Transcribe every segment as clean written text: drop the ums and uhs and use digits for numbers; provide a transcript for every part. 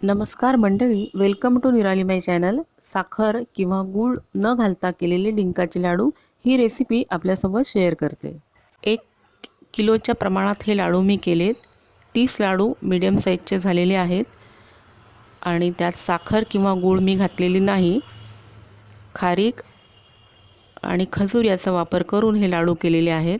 नमस्कार मंडळी, welcome to निराली माय चॅनल. साखर किंवा गूळ न घालता केलेले डिंकाचे लाडू ही रेसिपी आपल्यासोबत शेअर करते. 1 किलोच्या प्रमाणात हे लाडू मी केलेत. 30 लाडू मीडियम साईजचे झालेले आहेत आणि त्यात साखर किंवा गूळ मी घातलेली नाही. खारीक आणि खजूर याचा वापर करून हे लाडू केलेले आहेत.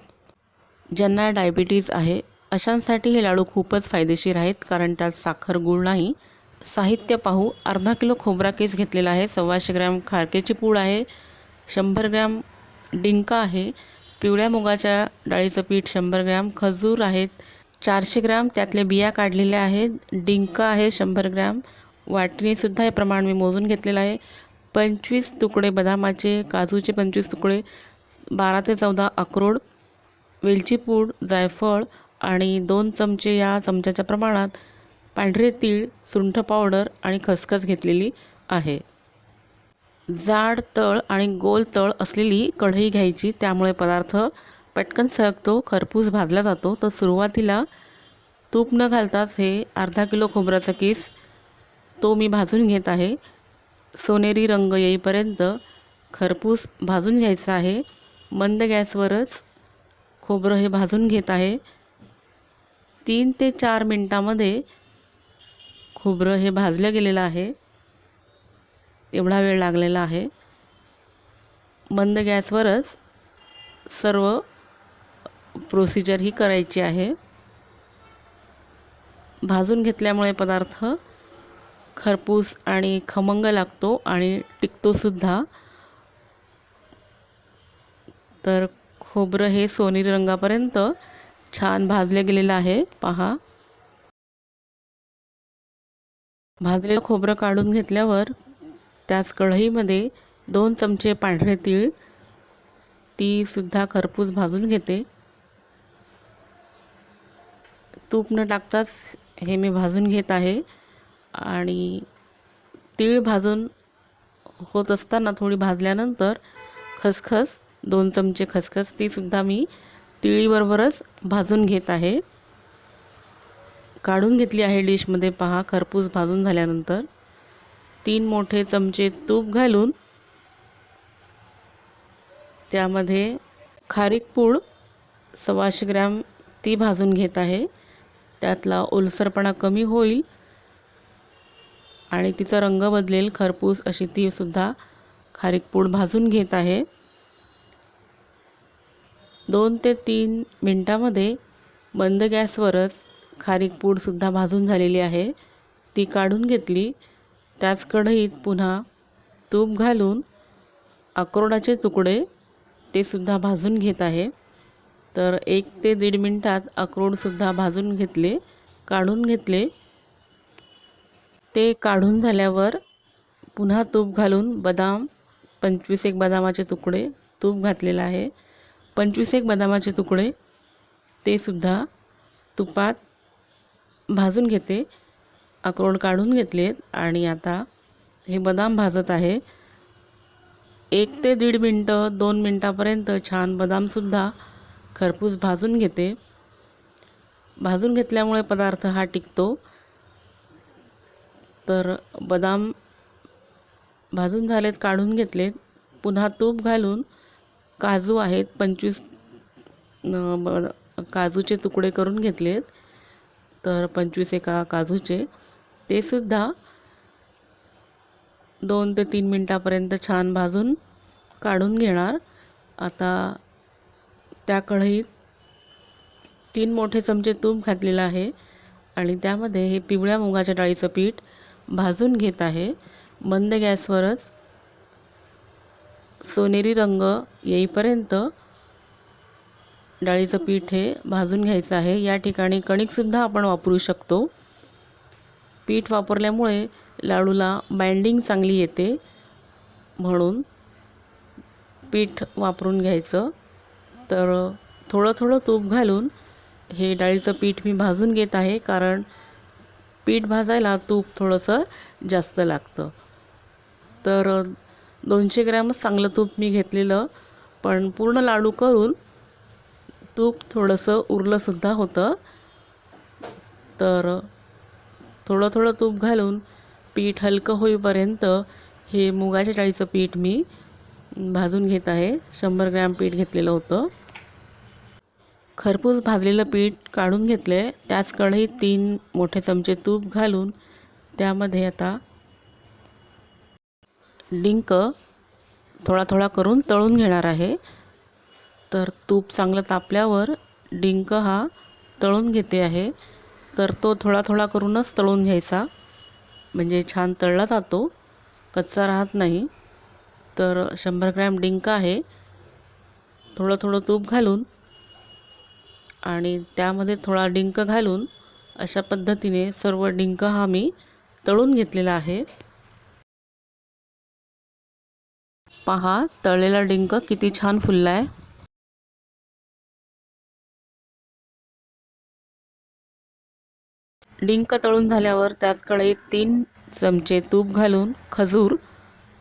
ज्यांना डायबिटीज आहे अशांसाठी हे लाडू खूपच फायदेशीर आहेत, कारण त्यात साखर गूळ नाही. साहित्य पाहू. अर्धा किलो खोबरा केस घेतलेला आहे, 125 ग्रॅम खारकेची पूड आहे, 100 ग्रॅम डिंका आहे, पिवळ्या मुगाच्या डाळीचं पीठ 100 ग्रॅम, खजूर आहेत 400 ग्रॅम, त्यातल्या बिया काढलेल्या आहेत, डिंका आहे 100 ग्रॅम, वाटणीसुद्धा हे प्रमाण मी मोजून घेतलेलं आहे, 25 तुकडे बदामाचे, काजूचे 25 तुकडे, 12 ते 14 अक्रोड, वेलची पूड, जायफळ आणि 2 चमचे या चमच्याच्या प्रमाणात पांढरे तीळ, सुंठ पावडर आणि खसखस घेतलेली आहे. जाड तळ आणि गोल तळ असलेली कढई घ्यायची, त्यामुळे पदार्थ पटकन सरकतो, खरपूस भाजला जातो. तर सुरुवातीला तूप न घालताच हे अर्धा किलो खोबऱ्याचा किस तो मी भाजून घेत आहे. सोनेरी रंग येईपर्यंत खरपूस भाजून घ्यायचं आहे. मंद गॅसवरच खोबरं हे भाजून घेत आहे. 3 ते 4 मिनटामध्ये खोबरं हे भाजलं गेलेलं आहे. एवढा वेळ लागलेला आहे. मंद गॅसवरच सर्व प्रोसिजर ही करायची आहे. भाजून घेतल्यामुळे पदार्थ खरपूस आणि खमंग लागतो आणि टिकतोसुद्धा. तर खोबरं हे सोनेरी रंगापर्यंत छान भाजलं गेलेलं आहे. पहा, भाजलेलं खोबरं काढून घेतल्यावर त्याच कढईमध्ये 2 चमचे पांढरे तीळ, ती सुद्धा खरपूस भाजून घेते. तूप न टाकताच हे मी भाजून घेत आहे. आणि तीळ भाजून होत असताना थोडी भाजल्यानंतर खसखस 2 चमचे खसखस, ती सुद्धा मी तिळीबरोबरच भाजून घेत आहे. काढून घेतली आहे डिशमध्ये. पहा, खरपूस भाजून झाल्यानंतर 3 मोठे चमचे तूप घालून त्यामध्ये खारीक पूड 125 ग्रॅम ती भाजून घेत आहे. त्यातला ओलसरपणा कमी होईल आणि तिचा रंग बदलेल खरपूस अशी ती सुद्धा खारीक पूड भाजून घेत आहे. 2 ते 3 मिनटामध्ये मंद गॅसवरच खारीक पूडसुद्धा भाजून झालेली आहे. ती काढून घेतली. त्याच कढईत पुन्हा तूप घालून अक्रोडाचे तुकडे ते सुद्धा भाजून घेत आहे. तर 1 ते 1.5 मिनटात अक्रोडसुद्धा भाजून घेतले, काढून घेतले. ते काढून झाल्यावर पुन्हा तूप घालून बदाम 25 बदामाचे तुकडे तूप घातलेलं आहे. 25 बदामाचे तुकडे ते सुद्धा तुपात भाजून घेते. अक्रोड काढून घेतलेत आणि आता हे बदाम भाजत आहे. 1 ते 1.5 मिनटं, 2 मिनटापर्यंत छान बदामसुद्धा खरपूस भाजून घेते. भाजून घेतल्यामुळे पदार्थ हा टिकतो. तर बदाम भाजून झालेत, काढून घेतलेत. पुन्हा तूप घालून काजू आहेत 25 काजूचे तुकडे करून घेतलेत. तर 25 काजूचे ते सुद्धा 2 ते 3 मिनटापर्यंत छान भाजून काढून घेणार. आता त्या कढईत 3 मोठे चमचे तूप घातलेलं आहे आणि त्यामध्ये हे पिवळ्या मुगाच्या डाळीचं पीठ भाजून घेत आहे. मंद गॅसवरच सोनेरी रंग येईपर्यंत डाळीचं पीठ हे भाजून घ्यायचं आहे. या ठिकाणी कणिकसुद्धा आपण वापरू शकतो. पीठ वापरल्यामुळे लाडूला बाइंडिंग चांगली येते, म्हणून पीठ वापरून घ्यायचं. तर थोडं थोडं तूप घालून हे डाळीचं पीठ मी भाजून घेत आहे, कारण पीठ भाजायला तूप थोडंसं जास्त लागतं. तर 200 ग्रॅमच चांगलं तूप मी घेतलेलं, पण पूर्ण लाडू करून तूप थोडंसं उरलंसुद्धा होतं. तर थोडं थोडं तूप घालून पीठ हलकं होईपर्यंत हे मुगाच्या डाळीचं पीठ मी भाजून घेत आहे. 100 ग्रॅम पीठ घेतलेलं होतं. खरपूस भाजलेलं पीठ काढून घेतले. त्याच कढईत 3 मोठे चमचे तूप घालून त्यामध्ये आता डिंक थोडा थोडा करून तळून घेणार आहे. तर तूप चांगलं तापल्यावर डिंक हा तळून घेते आहे. तर तो थोडा थोडा करूनच तळून घ्यायचा, म्हणजे छान तळला जातो, कच्चा राहत नाही. तर 100 ग्रॅम डिंक आहे. थोडं थोडं तूप घालून आणि त्यामध्ये थोडा डिंक घालून अशा पद्धतीने सर्व डिंक हा मी तळून घेतलेला आहे. पहा, तळलेला डिंक किती छान फुलला आहे. डिंक तळून झाल्यावर त्याच कढईत 3 चमचे तूप घालून खजूर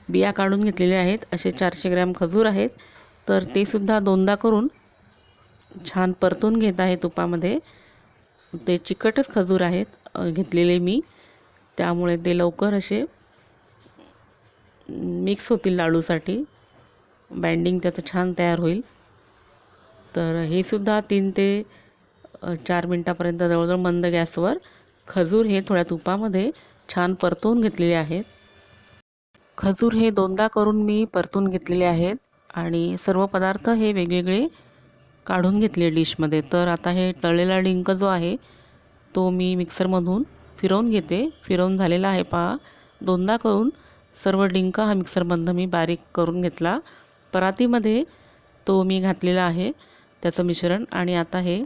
बिया काढून घेतलेले आहेत. असे 400 ग्रॅम खजूर आहेत. तर ते सुद्धा दोनदा करून छान परतून घेत आहे तुपामध्ये. ते चिकटच खजूर आहेत घेतलेले मी, त्यामुळे ते लवकर असे मिक्स होतील लाडूसाठी. बाइंडिंग त्याचं छान तयार होईल. तर हे सुद्धा 3 ते 4 मिनटापर्यंत जवळजवळ मंद गॅसवर खजूर हे थोड्या तुपामध्ये छान परतवून घेतलेले आहेत. खजूर हे दोनदा करून मी परतून घेतलेले आहेत आणि सर्व पदार्थ हे वेगवेगळे काढून घेतले डिशमध्ये. तर आता हे तळलेला डिंक जो आहे तो मी मिक्सरमधून फिरवून घेते. फिरवून झालेला आहे पहा. दोनदा करून सर्व डिंक हा मिक्सरमधून मी बारीक करून घेतला. परातीमध्ये तो मी घातलेला आहे त्याचं मिश्रण. आणि आता हे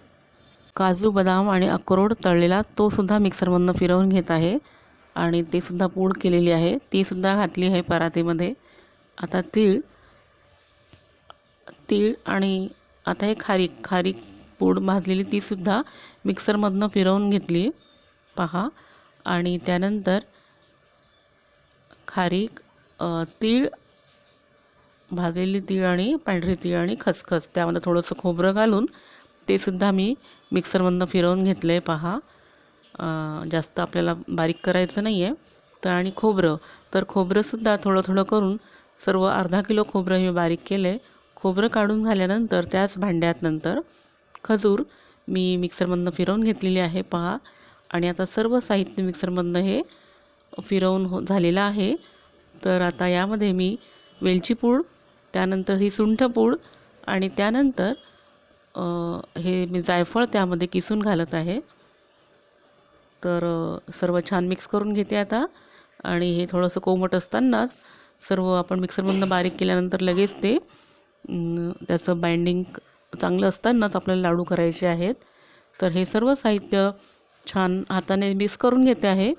काजू, बदाम आणि अक्रोड तळलेला तो सुद्धा मिक्सरमधून फिरवून घेत आहे आणि ते सुद्धा पूड केलेली आहे ती सुद्धा घातली आहे परातीमध्ये. आता तीळ आणि आता हे खारीक पूड भाजलेली ती सुद्धा मिक्सरमधून फिरवून घेतली पहा. आणि त्यानंतर खारीक, तीळ, भाजलेली तीळ आणि पांढरी तीळ आणि खसखस, त्यामध्ये थोडंसं खोबरं घालून ते सुद्धा मी मिक्सरमधून फिरवून घेतलं आहे पहा. जास्त आपल्याला बारीक करायचं नाही आहे. तर आणि खोबरंसुद्धा थोडं थोडं करून सर्व अर्धा किलो खोबरं मी बारीक केलं आहे. खोबरं काढून झाल्यानंतर त्याच भांड्यात नंतर खजूर मी मिक्सरमधून फिरवून घेतलेली आहे पहा. आणि आता सर्व साहित्य मिक्सरमधून हे फिरवून झालेलं आहे. तर आता यामध्ये मी वेलची पूड, त्यानंतर ही सुंठ पूड आणि त्यानंतर हे मी जायफळ त्यामध्ये किसून घालत आहे. तर सर्व छान मिक्स करून घेते आता. आणि हे थोडंसं कोमट असतानाच सर्व आपण मिक्सरमधून बारीक केल्यानंतर लगेच ते त्याचं बाइंडिंग चांगलं असतानाच आपल्याला लाडू करायचे आहेत. तर हे सर्व साहित्य छान हाताने मिक्स करून घेते आहे.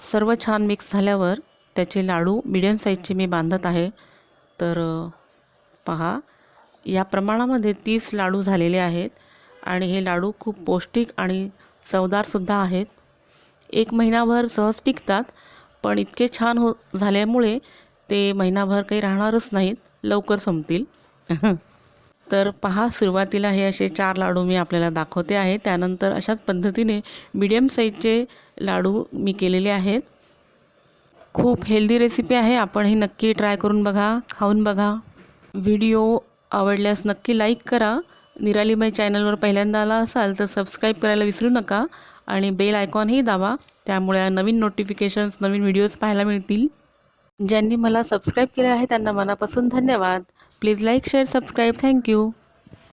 सर्व छान मिक्स झाल्यावर त्याचे लाडू मीडियम साईजचे मी बांधत आहे. तर पहा, या प्रमाणामध्ये 30 लाडू झालेले आहेत आणि हे लाडू खूप पौष्टिक आणि चवदारसुद्धा आहेत. 1 महिनाभर सहज टिकतात, पण इतके छान झाल्यामुळे ते महिनाभर काही राहणारच नाहीत, लवकर संपतील. तर पहा, सुरुवातीला हे असे 4 लाडू मी आपल्याला दाखवते आहे. त्यानंतर अशाच पद्धतीने मीडियम साईजचे लाडू मी केलेले आहेत. खूप हेल्दी रेसिपी आहे. आपण ही नक्की ट्राय करून बघा, खाऊन बघा. व्हिडिओ आवडल्यास नक्की लाईक करा. निरालीमाई चॅनलवर पहिल्यांदा आला असाल तर सबस्क्राईब करायला विसरू नका आणि बेल आयकॉनही दाबा. त्यामुळे नवीन नोटिफिकेशन्स, नवीन व्हिडिओज पाहायला मिळतील. ज्यांनी मला सबस्क्राईब केले आहे त्यांना मनापासून धन्यवाद. Please like, share, subscribe. Thank you.